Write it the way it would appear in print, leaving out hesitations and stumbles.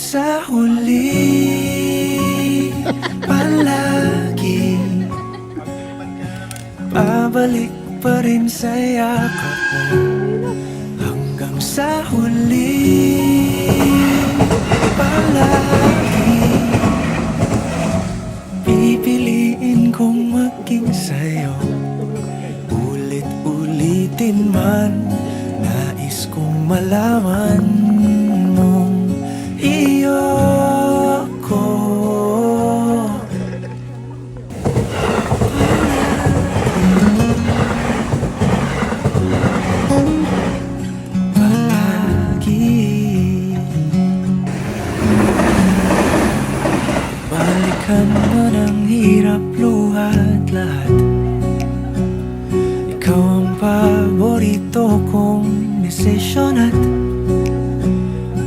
sa huli, palagi babalik pa rin sa yakap mo. Hanggang sa huli, palagi pipiliin kong maging sa'yo. Ulit-ulitin man, nais kong malaman mong iyo ko. Balikan mo ng hirap, luha at lahat